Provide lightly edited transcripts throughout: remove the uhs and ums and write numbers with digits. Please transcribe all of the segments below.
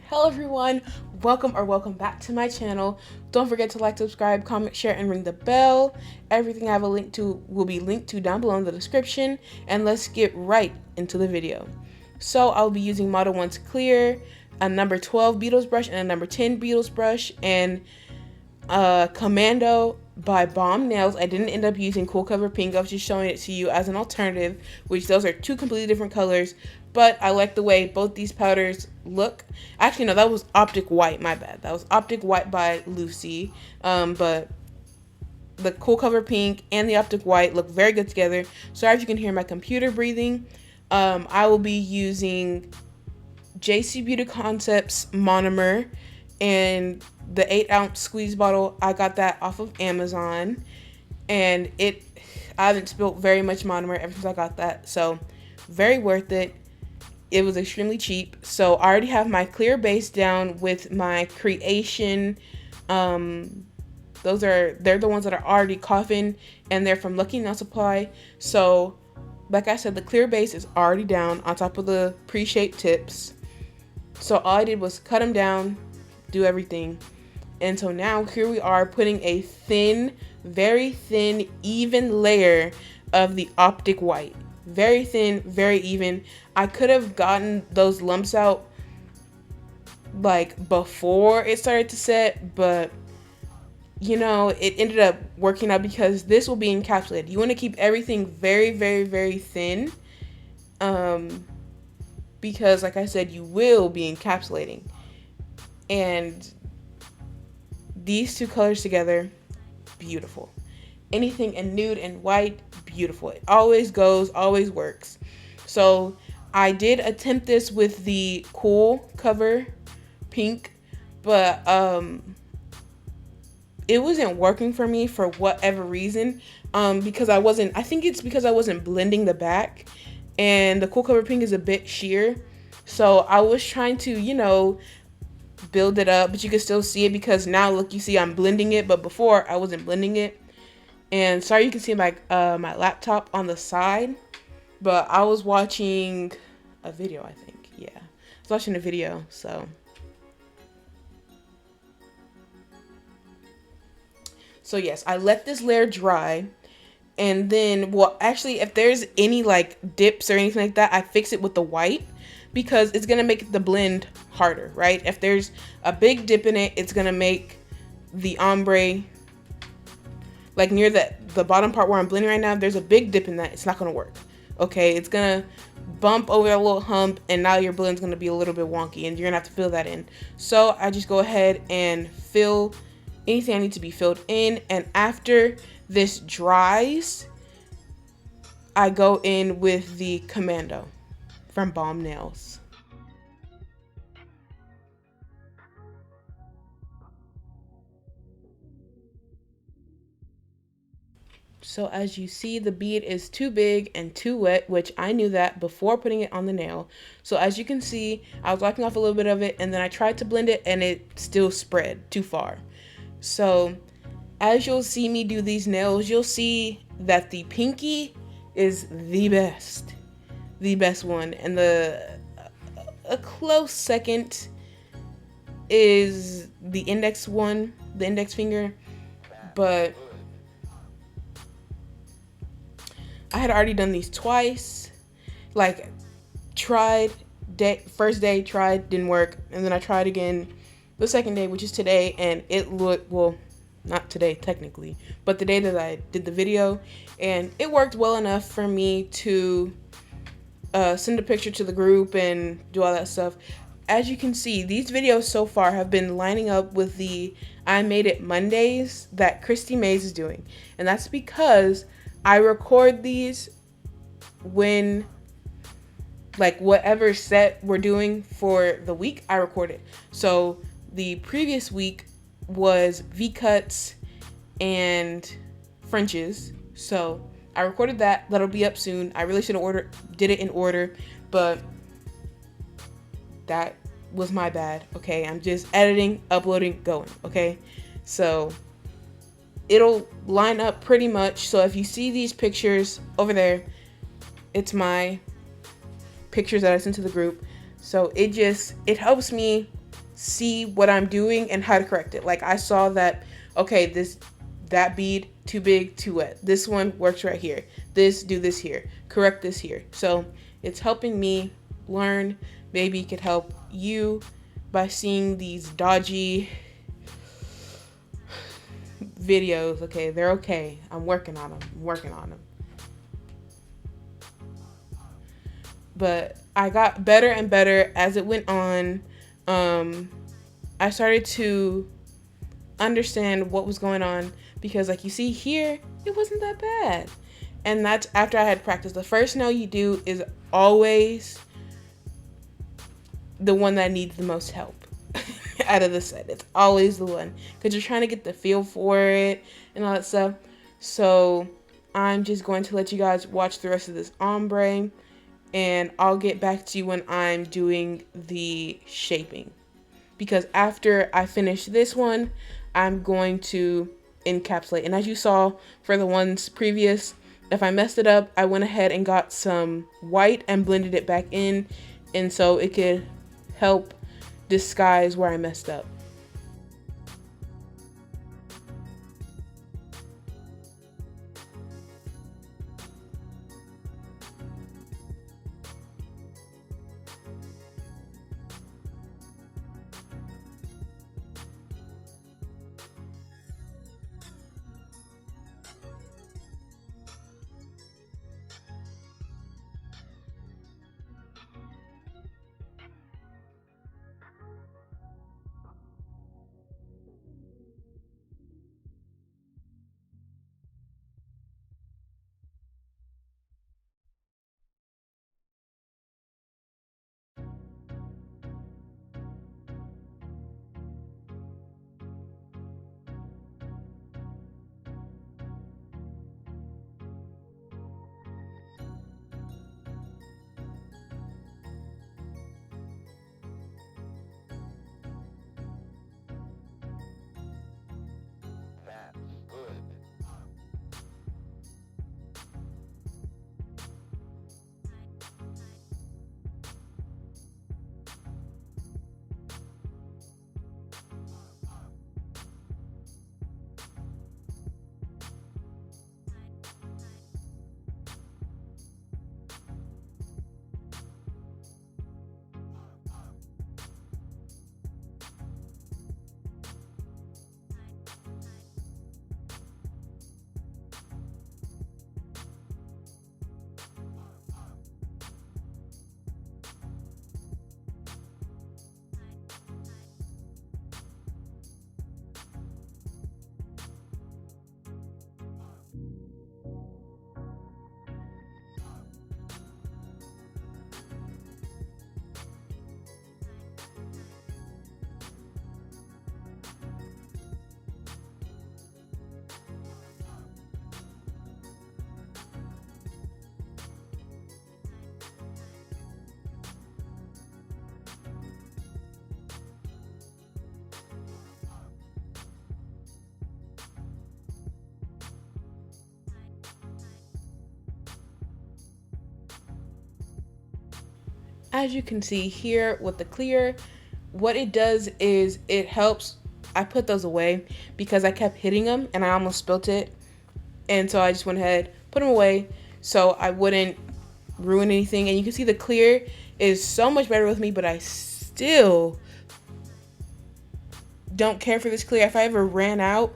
Hello everyone, welcome back to my channel. Don't forget to like, subscribe, comment, share, and ring the bell. Everything I have a link to will be linked to down below in the description, and let's get right into the video. So I'll be using Model 1's Clear, a number 12 Beetles brush, and a number 10 Beetles brush, and Commando by Bomb Nails. I didn't end up using Cool Cover Pink. I was just showing it to you as an alternative, which those are two completely different colors, but I like the way both these powders look. Actually, no, that was Optic White, my bad. That was Optic White by Lucy, but the Cool Cover Pink and the Optic White look very good together. Sorry if you can hear my computer breathing. I will be using JC Beauty Concepts monomer and the 8-ounce squeeze bottle. I got that off of Amazon, and I haven't spilled very much monomer ever since I got that, so very worth it. It was extremely cheap. So I already have my clear base down with my Creation. They're the ones that are already coffin, and they're from Lucky Nail Supply. So like I said, the clear base is already down on top of the pre-shaped tips. So all I did was cut them down, do everything. And so now here we are putting a thin, very thin, even layer of the Optic White. Very thin, very even. I could have gotten those lumps out like before it started to set, but you know, it ended up working out because this will be encapsulated. You want to keep everything very, very, very thin, because like I said, you will be encapsulating. And these two colors together, beautiful. Anything in nude and white, beautiful. It always goes, always works. So I did attempt this with the Cool Cover Pink, but it wasn't working for me for whatever reason. Because I think it's because I wasn't blending the back, and the Cool Cover Pink is a bit sheer. So I was trying to, you know, build it up, but you can still see it because now look, you see I'm blending it, but before I wasn't blending it. And sorry, you can see my my laptop on the side, but I was watching a video, I think. Yeah, I was watching a video. So yes, I let this layer dry, and then, well, actually, if there's any like dips or anything like that, I fix it with the white because it's gonna make the blend harder, right? If there's a big dip in it, it's gonna make the ombre, like near the bottom part where I'm blending right now, there's a big dip in that. It's not gonna work. Okay, it's gonna bump over a little hump, and now your blend's gonna be a little bit wonky, and you're gonna have to fill that in. So I just go ahead and fill anything I need to be filled in, and after this dries, I go in with the Commando from Bomb Nails. So as you see, the bead is too big and too wet, which I knew that before putting it on the nail. So as you can see, I was wiping off a little bit of it, and then I tried to blend it, and it still spread too far. So as you'll see me do these nails, you'll see that the pinky is the best one, and a close second is the index one, the index finger. But I had already done these twice. Like, first day, tried, didn't work, and then I tried again the second day, which is today, and it looked, well, not today technically, but the day that I did the video, and it worked well enough for me to send a picture to the group and do all that stuff. As you can see, these videos so far have been lining up with the I Made It Mondays that Christy Mays is doing, and that's because I record these when, like, whatever set we're doing for the week, I record it. So the previous week was V-cuts and Frenches, so I recorded that. That'll be up soon. I really should have did it in order, but that was my bad. Okay, I'm just editing, uploading, going. Okay, so it'll line up pretty much. So if you see these pictures over there, it's my pictures that I sent to the group. So it helps me see what I'm doing and how to correct it. Like I saw that, okay, that bead too big, too wet. This one works right here. Do this here. Correct this here. So it's helping me learn. Maybe it could help you by seeing these dodgy videos. Okay, they're okay. I'm working on them. But I got better and better as it went on. I started to understand what was going on because, like you see here, it wasn't that bad. And that's after I had practiced. The first nail you do is always the one that needs the most help out of the set. It's always the one because you're trying to get the feel for it and all that stuff. So I'm just going to let you guys watch the rest of this ombre, and I'll get back to you when I'm doing the shaping, because after I finish this one, I'm going to encapsulate. And as you saw for the ones previous, if I messed it up, I went ahead and got some white and blended it back in, and so it could help disguise where I messed up. As you can see here with the clear, what it does is it helps. I put those away because I kept hitting them and I almost spilt it, and so I just went ahead, put them away so I wouldn't ruin anything. And you can see the clear is so much better with me, but I still don't care for this clear. If I ever ran out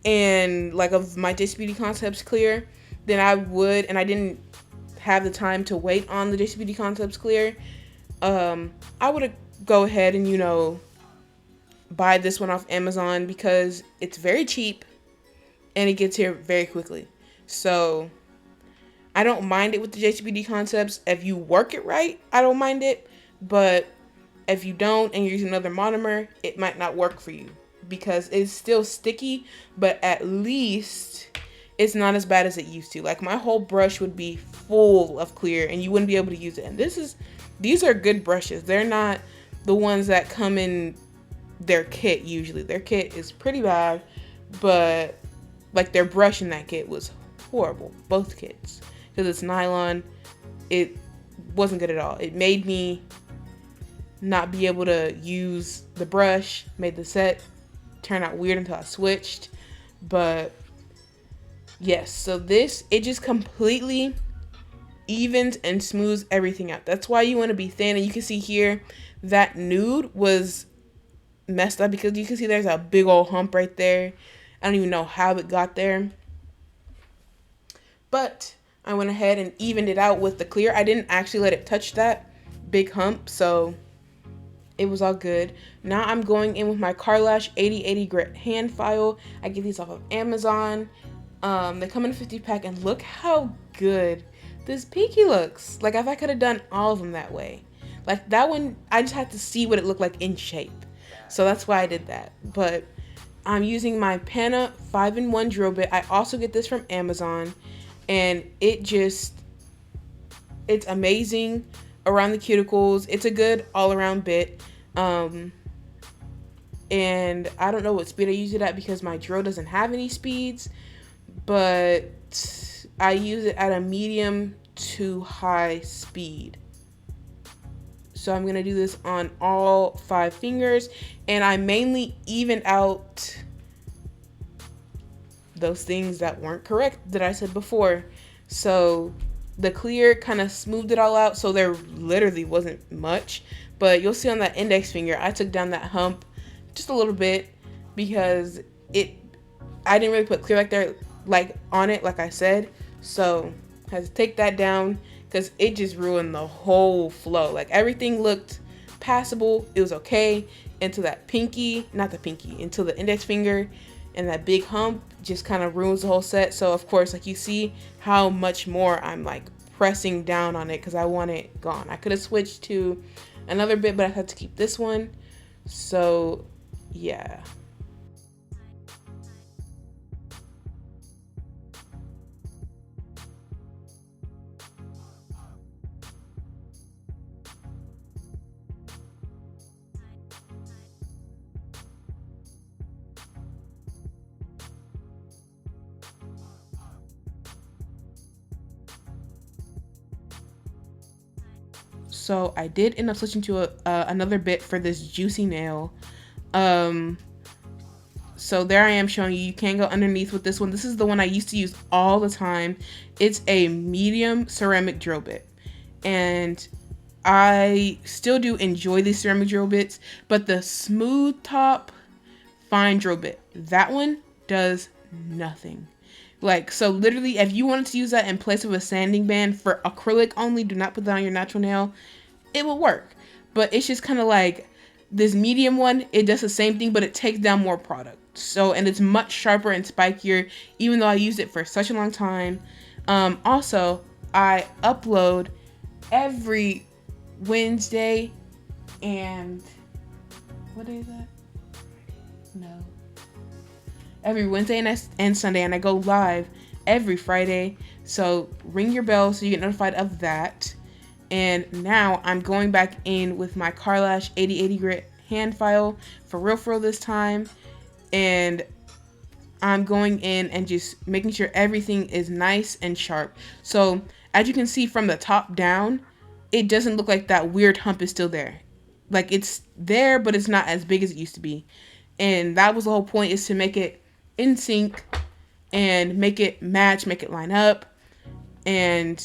and like of my Just Beauty Concepts clear, then I would, and I didn't have the time to wait on the Just Beauty Concepts clear, I would go ahead and, you know, buy this one off Amazon because it's very cheap and it gets here very quickly. So I don't mind it with the Just Beauty Concepts. If you work it right, I don't mind it, but if you don't and you're using another monomer, it might not work for you because it's still sticky, but at least it's not as bad as it used to. Like my whole brush would be full of clear and you wouldn't be able to use it. And these are good brushes. They're not the ones that come in their kit usually. Their kit is pretty bad, but like their brush in that kit was horrible. Both kits. Because it's nylon. It wasn't good at all. It made me not be able to use the brush, made the set turn out weird until I switched. But yes, so this, it just completely evens and smooths everything out. That's why you want to be thin. And you can see here that nude was messed up because you can see there's a big old hump right there. I don't even know how it got there, but I went ahead and evened it out with the clear. I didn't actually let it touch that big hump, so it was all good. Now I'm going in with my Carlash 8080 grit hand file. I get these off of Amazon. They come in a 50 pack, and look how good this pinky looks. Like, if I could have done all of them that way. Like, that one, I just had to see what it looked like in shape. So that's why I did that. But I'm using my Pana 5-in-1 drill bit. I also get this from Amazon. And it's amazing around the cuticles. It's a good all-around bit. And I don't know what speed I use it at because my drill doesn't have any speeds. But I use it at a medium to high speed. So I'm going to do this on all 5 fingers. And I mainly evened out those things that weren't correct that I said before. So the clear kind of smoothed it all out, so there literally wasn't much. But you'll see on that index finger, I took down that hump just a little bit because I didn't really put clear like there, like on it, like I said. So I had to take that down because it just ruined the whole flow. Like, everything looked passable, it was okay until that pinky, not the pinky, until the index finger. And that big hump just kind of ruins the whole set. So of course, like, you see how much more I'm like pressing down on it because I want it gone. I could have switched to another bit, but I had to keep this one. So yeah. So I did end up switching to another bit for this juicy nail. So there I am showing you can go underneath with this one. This is the one I used to use all the time. It's a medium ceramic drill bit. And I still do enjoy these ceramic drill bits, but the smooth top fine drill bit, that one does nothing. Like, so literally, if you wanted to use that in place of a sanding band for acrylic only, do not put that on your natural nail, it will work. But it's just kind of like this medium one, it does the same thing, but it takes down more product. So, and it's much sharper and spikier, even though I used it for such a long time. Also, I upload every Wednesday and what day is that? No. Every Wednesday and Sunday, and I go live every Friday. So ring your bell so you get notified of that. And now I'm going back in with my Carlash 8080 grit hand file for real this time. And I'm going in and just making sure everything is nice and sharp. So as you can see from the top down, it doesn't look like that weird hump is still there. Like, it's there, but it's not as big as it used to be. And that was the whole point, is to make it in sync and make it match, make it line up. And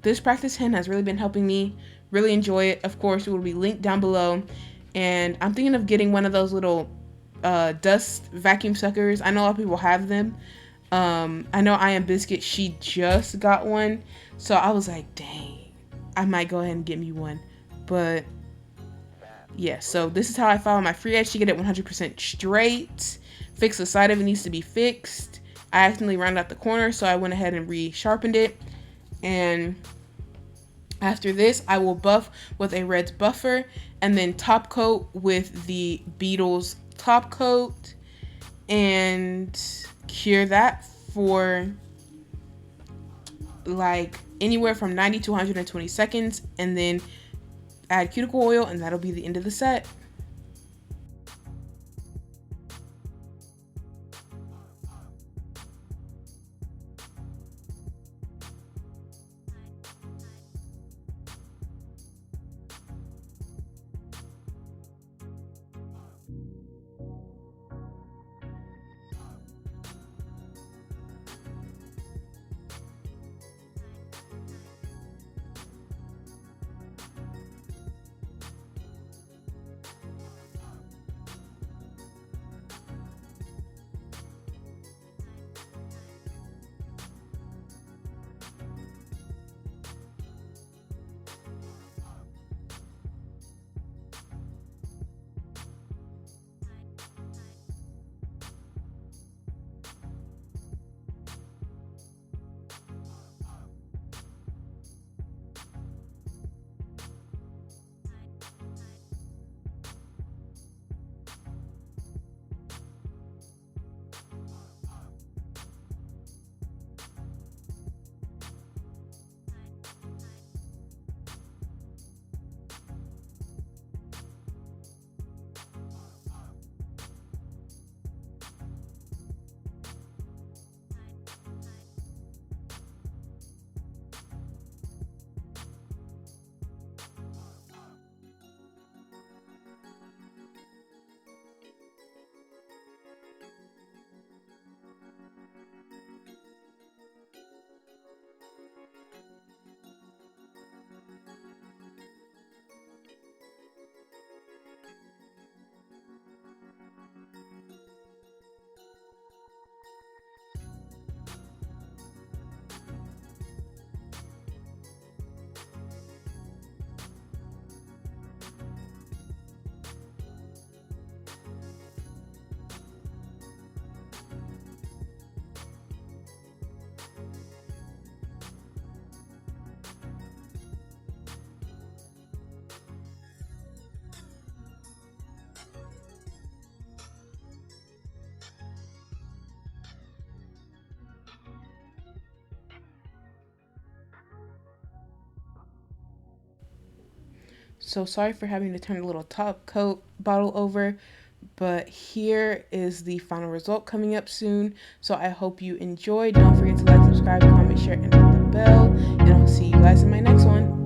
this practice hand has really been helping me really enjoy it. Of course, it will be linked down below. And I'm thinking of getting one of those little dust vacuum suckers. I know a lot of people have them. I know I Am Biscuit, she just got one. So I was like, dang, I might go ahead and get me one. But yeah, so this is how I file my free edge to get it 100% straight. Fix the side of it needs to be fixed. I accidentally rounded out the corner, so I went ahead and re-sharpened it. And after this, I will buff with a Reds buffer and then top coat with the Beetles top coat and cure that for like anywhere from 90 to 120 seconds, and then add cuticle oil, and that'll be the end of the set. So sorry for having to turn the little top coat bottle over, but here is the final result coming up soon. So I hope you enjoyed. Don't forget to like, subscribe, comment, share, and hit the bell, and I'll see you guys in my next one.